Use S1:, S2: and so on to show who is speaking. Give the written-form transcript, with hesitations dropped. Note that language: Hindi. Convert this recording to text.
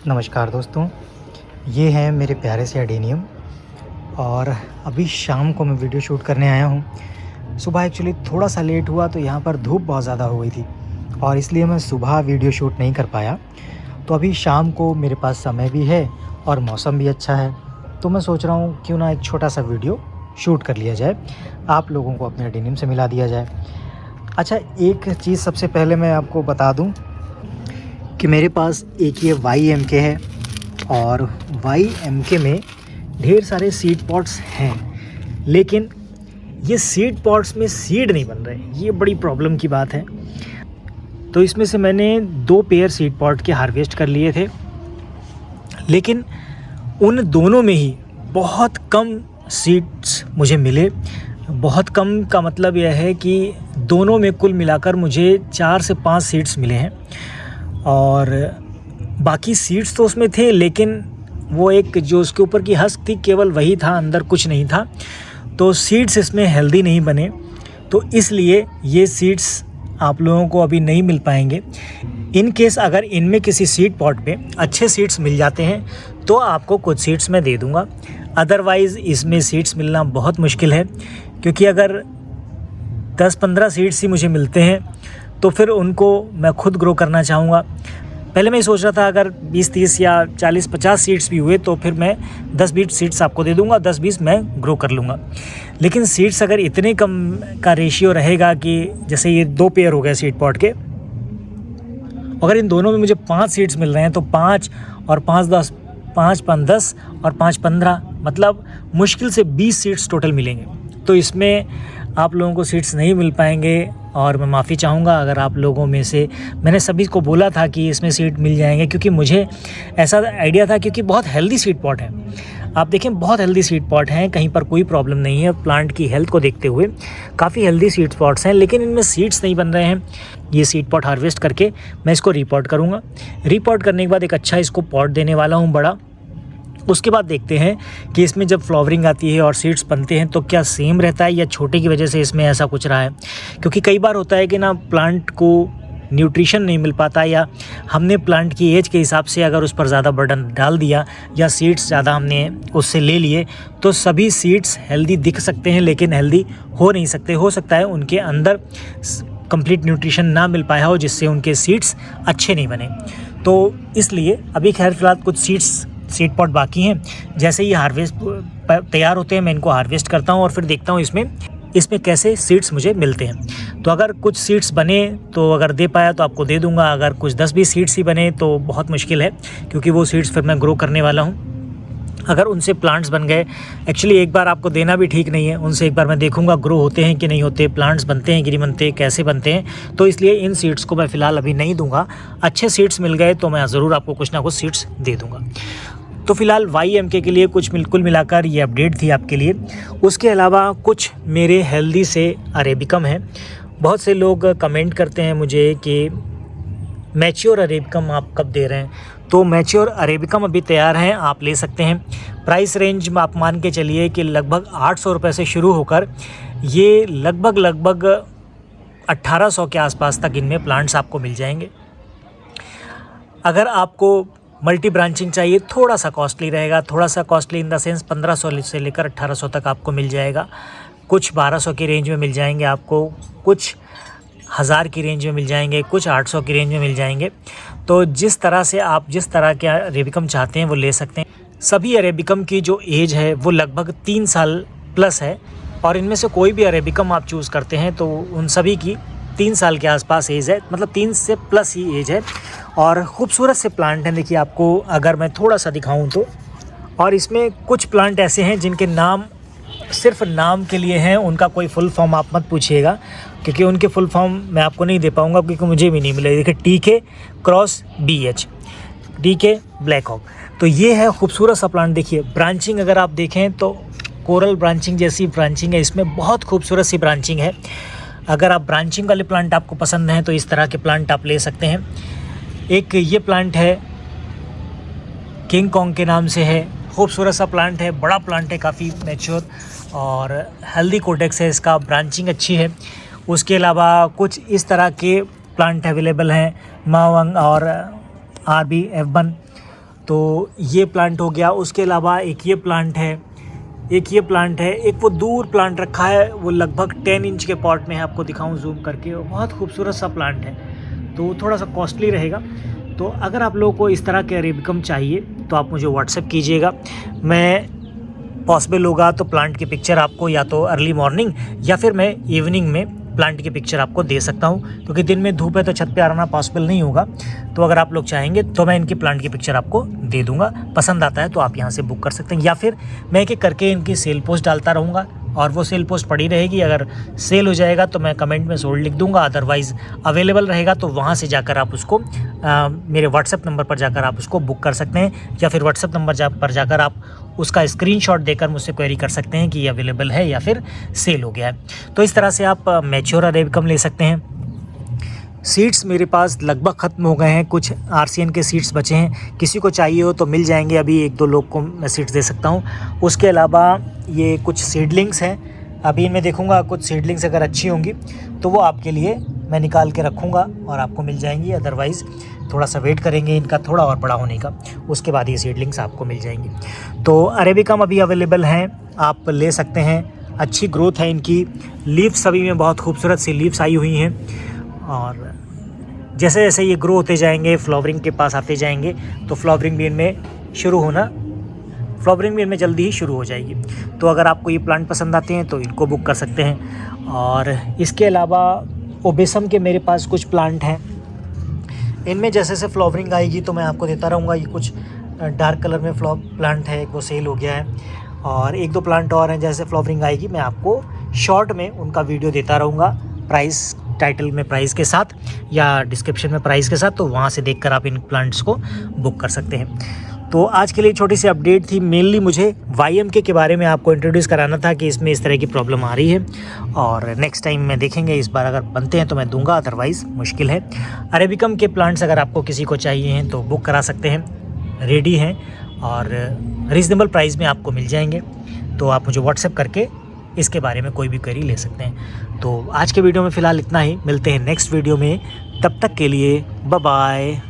S1: नमस्कार दोस्तों, ये हैं मेरे प्यारे से एडेनियम और अभी शाम को मैं वीडियो शूट करने आया हूँ। सुबह एक्चुअली थोड़ा सा लेट हुआ तो यहाँ पर धूप बहुत ज़्यादा हो गई थी और इसलिए मैं सुबह वीडियो शूट नहीं कर पाया। तो अभी शाम को मेरे पास समय भी है और मौसम भी अच्छा है, तो मैं सोच रहा हूँ क्यों ना एक छोटा सा वीडियो शूट कर लिया जाए, आप लोगों को अपने एडेनियम से मिला दिया जाए। अच्छा, एक चीज़ सबसे पहले मैं आपको बता दूँ कि मेरे पास एक ये YMK है और YMK में ढेर सारे सीड पॉट्स हैं, लेकिन ये सीड पॉट्स में सीड नहीं बन रहे, ये बड़ी प्रॉब्लम की बात है। तो इसमें से मैंने 2 पेयर सीड पॉट के हार्वेस्ट कर लिए थे, लेकिन उन दोनों में ही बहुत कम सीड्स मुझे मिले। बहुत कम का मतलब यह है कि दोनों में कुल मिलाकर मुझे 4 से 5 सीड्स मिले हैं और बाकी सीड्स तो उसमें थे, लेकिन वो एक जो उसके ऊपर की हस्क थी केवल वही था, अंदर कुछ नहीं था। तो सीड्स इसमें हेल्दी नहीं बने, तो इसलिए ये सीड्स आप लोगों को अभी नहीं मिल पाएंगे। इन केस अगर इनमें किसी सीड पॉट पे अच्छे सीड्स मिल जाते हैं तो आपको कुछ सीड्स मैं दे दूंगा, अदरवाइज़ इसमें सीड्स मिलना बहुत मुश्किल है, क्योंकि अगर 10-15 सीड्स ही मुझे मिलते हैं तो फिर उनको मैं खुद ग्रो करना चाहूँगा। पहले मैं सोच रहा था अगर 20-30 या 40-50 सीड्स भी हुए तो फिर मैं 10-20 सीड्स आपको दे दूँगा, 10-20 मैं ग्रो कर लूँगा। लेकिन सीड्स अगर इतने कम का रेशियो रहेगा कि जैसे ये 2 पेयर हो गए सीड पॉट के, अगर इन दोनों में मुझे 5 सीड्स मिल रहे हैं तो 5 और 5-10, 5-5-10 और 5-15, मतलब मुश्किल से 20 सीड्स टोटल मिलेंगे। तो इसमें आप लोगों को सीड्स नहीं मिल पाएंगे और मैं माफ़ी चाहूँगा अगर आप लोगों में से, मैंने सभी को बोला था कि इसमें सीड मिल जाएंगे, क्योंकि मुझे ऐसा आइडिया था, क्योंकि बहुत हेल्दी सीड पॉट है। आप देखें, बहुत हेल्दी सीड पॉट हैं, कहीं पर कोई प्रॉब्लम नहीं है। प्लांट की हेल्थ को देखते हुए काफ़ी हेल्दी सीड पॉट्स हैं, लेकिन इनमें सीड्स नहीं बन रहे हैं। ये सीड पॉट हार्वेस्ट करके मैं इसको रीपॉट करूँगा। रीपॉट करने के बाद एक अच्छा इसको पॉट देने वाला हूँ बड़ा। उसके बाद देखते हैं कि इसमें जब फ्लावरिंग आती है और सीड्स बनते हैं तो क्या सेम रहता है या छोटे की वजह से इसमें ऐसा कुछ रहा है। क्योंकि कई बार होता है कि ना, प्लांट को न्यूट्रिशन नहीं मिल पाता, या हमने प्लांट की एज के हिसाब से अगर उस पर ज़्यादा बर्डन डाल दिया या सीड्स ज़्यादा हमने उससे ले लिए, तो सभी सीड्स हेल्दी दिख सकते हैं लेकिन हेल्दी हो नहीं सकते। हो सकता है उनके अंदर कंप्लीट न्यूट्रिशन ना मिल पाया हो, जिससे उनके सीड्स अच्छे नहीं बने। तो इसलिए अभी खैर फिलहाल कुछ सीड पॉट बाकी हैं। जैसे ही हार्वेस्ट तैयार होते हैं मैं इनको हार्वेस्ट करता हूँ और फिर देखता हूँ इसमें कैसे सीड्स मुझे मिलते हैं। तो अगर कुछ सीड्स बने तो अगर दे पाया तो आपको दे दूंगा, अगर कुछ 10-20 सीड्स ही बने तो बहुत मुश्किल है, क्योंकि वो सीड्स फिर मैं ग्रो करने वाला हूँ। अगर उनसे प्लांट्स बन गए, एक्चुअली एक बार आपको देना भी ठीक नहीं है, उनसे एक बार मैं देखूंगा ग्रो होते हैं कि नहीं होते, प्लांट्स बनते हैं कि नहीं बनते, कैसे बनते हैं। तो इसलिए इन सीड्स को मैं फ़िलहाल अभी नहीं दूंगा। अच्छे सीड्स मिल गए तो मैं ज़रूर आपको कुछ ना कुछ सीड्स दे दूंगा। तो फ़िलहाल YMK के लिए कुछ कुल मिलाकर ये अपडेट थी आपके लिए। उसके अलावा कुछ मेरे हेल्दी से अरेबिकम है। बहुत से लोग कमेंट करते हैं मुझे कि मैच्योर अरेबिकम आप कब दे रहे हैं, तो मैच्योर अरेबिकम अभी तैयार हैं, आप ले सकते हैं। प्राइस रेंज में आप मान के चलिए कि लगभग 800 रुपये से शुरू होकर ये लगभग 1800 के आसपास तक इनमें प्लांट्स आपको मिल जाएंगे। अगर आपको मल्टी ब्रांचिंग चाहिए, थोड़ा सा कॉस्टली रहेगा, थोड़ा सा कॉस्टली इन द सेंस 1500 से लेकर 1800 तक आपको मिल जाएगा। कुछ 1200 की रेंज में मिल जाएंगे आपको, कुछ 1000 की रेंज में मिल जाएंगे, कुछ 800 की रेंज में मिल जाएंगे। तो जिस तरह से आप जिस तरह के अरेबिकम चाहते हैं वो ले सकते हैं। सभी अरेबिकम की जो एज है वो लगभग 3 साल प्लस है, और इनमें से कोई भी अरेबिकम आप चूज़ करते हैं तो उन सभी की 3 साल के आसपास एज है, मतलब 3 से प्लस ही एज है। और खूबसूरत से प्लांट हैं। देखिए, आपको अगर मैं थोड़ा सा दिखाऊं तो, और इसमें कुछ प्लांट ऐसे हैं जिनके नाम सिर्फ नाम के लिए हैं, उनका कोई फुल फॉर्म आप मत पूछिएगा, क्योंकि उनके फुल फॉर्म मैं आपको नहीं दे पाऊँगा, क्योंकि मुझे भी नहीं मिले। देखिए, TK cross BH, TK black hawk. तो ये है खूबसूरत सा प्लांट। देखिए, ब्रांचिंग अगर आप देखें तो कोरल ब्रांचिंग जैसी ब्रांचिंग है इसमें, बहुत खूबसूरत सी ब्रांचिंग है। अगर आप ब्रांचिंग वाले प्लांट आपको पसंद हैं तो इस तरह के प्लांट आप ले सकते हैं। एक ये प्लांट है, किंग कॉन्ग के नाम से है, खूबसूरत सा प्लांट है, बड़ा प्लांट है, काफ़ी मैच्योर और हेल्दी कोडेक्स है इसका, ब्रांचिंग अच्छी है। उसके अलावा कुछ इस तरह के प्लांट अवेलेबल हैं, मावंग और RB F1। तो ये प्लांट हो गया। उसके अलावा एक ये प्लांट है, एक वो दूर प्लांट रखा है, वो लगभग 10 इंच के पॉट में है, आपको दिखाऊं जूम करके, बहुत खूबसूरत सा प्लांट है, तो थोड़ा सा कॉस्टली रहेगा। तो अगर आप लोगों को इस तरह के अरेबिकम चाहिए तो आप मुझे व्हाट्सएप कीजिएगा। मैं पॉसिबल होगा तो प्लांट की पिक्चर आपको या तो अर्ली मॉर्निंग या फिर मैं इवनिंग में प्लांट की पिक्चर आपको दे सकता हूँ, क्योंकि दिन में धूप है तो छत पे आना पॉसिबल नहीं होगा। तो अगर आप लोग चाहेंगे तो मैं इनकी प्लांट की पिक्चर आपको दे दूंगा। पसंद आता है तो आप यहाँ से बुक कर सकते हैं, या फिर मैं एक एक करके इनकी सेल पोस्ट डालता रहूँगा और वो सेल पोस्ट पड़ी रहेगी। अगर सेल हो जाएगा तो मैं कमेंट में सोल्ड लिख दूंगा, अदरवाइज़ अवेलेबल रहेगा तो वहाँ से जाकर आप उसको मेरे व्हाट्सएप नंबर पर जाकर आप उसको बुक कर सकते हैं, या फिर व्हाट्सएप नंबर पर जाकर आप उसका स्क्रीनशॉट देकर मुझसे क्वेरी कर सकते हैं कि ये अवेलेबल है या फिर सेल हो गया है। तो इस तरह से आप मैच्योर अरेबिकम ले सकते हैं। सीड्स मेरे पास लगभग ख़त्म हो गए हैं, कुछ आरसीएन के सीड्स बचे हैं, किसी को चाहिए हो तो मिल जाएंगे। अभी 1-2 लोग को मैं सीड्स दे सकता हूँ। उसके अलावा ये कुछ सीडलिंग्स हैं, अभी इनमें देखूँगा कुछ सीडलिंग्स अगर अच्छी होंगी तो वो आपके लिए मैं निकाल के रखूँगा और आपको मिल जाएंगी। अदरवाइज़ थोड़ा सा वेट करेंगे इनका थोड़ा और बड़ा होने का, उसके बाद ये सीडलिंग्स आपको मिल जाएंगी। तो अरेबिकम अभी अवेलेबल हैं, आप ले सकते हैं। अच्छी ग्रोथ है इनकी, लीव्स सभी में बहुत खूबसूरत सी लीव्स आई हुई हैं, और जैसे जैसे ये ग्रो होते जाएंगे, फ्लावरिंग के पास आते जाएंगे, तो फ्लावरिंग भी इनमें जल्दी ही शुरू हो जाएगी। तो अगर आपको ये प्लांट पसंद आते हैं तो इनको बुक कर सकते हैं। और इसके अलावा ओबेसम के मेरे पास कुछ प्लांट हैं, इनमें जैसे जैसे फ्लावरिंग आएगी तो मैं आपको देता रहूँगा। ये कुछ डार्क कलर में प्लांट है, एक वो सेल हो गया है, और 1-2 प्लांट और हैं। जैसे फ्लावरिंग आएगी मैं आपको शॉर्ट में उनका वीडियो देता रहूँगा, प्राइस टाइटल में प्राइस के साथ या डिस्क्रिप्शन में प्राइस के साथ, तो वहाँ से देखकर आप इन प्लांट्स को बुक कर सकते हैं। तो आज के लिए छोटी सी अपडेट थी, मेनली मुझे YMK के बारे में आपको इंट्रोड्यूस कराना था कि इसमें इस तरह की प्रॉब्लम आ रही है, और नेक्स्ट टाइम में देखेंगे, इस बार अगर बनते हैं तो मैं दूंगा, अदरवाइज़ मुश्किल है। अरेबिकम के प्लांट्स अगर आपको किसी को चाहिए हैं तो बुक करा सकते हैं, रेडी हैं और रीज़नेबल प्राइस में आपको मिल जाएंगे। तो आप मुझे व्हाट्सएप करके इसके बारे में कोई भी क्वेरी ले सकते हैं। तो आज के वीडियो में फ़िलहाल इतना ही, मिलते हैं नेक्स्ट वीडियो में, तब तक के लिए बाय बाय।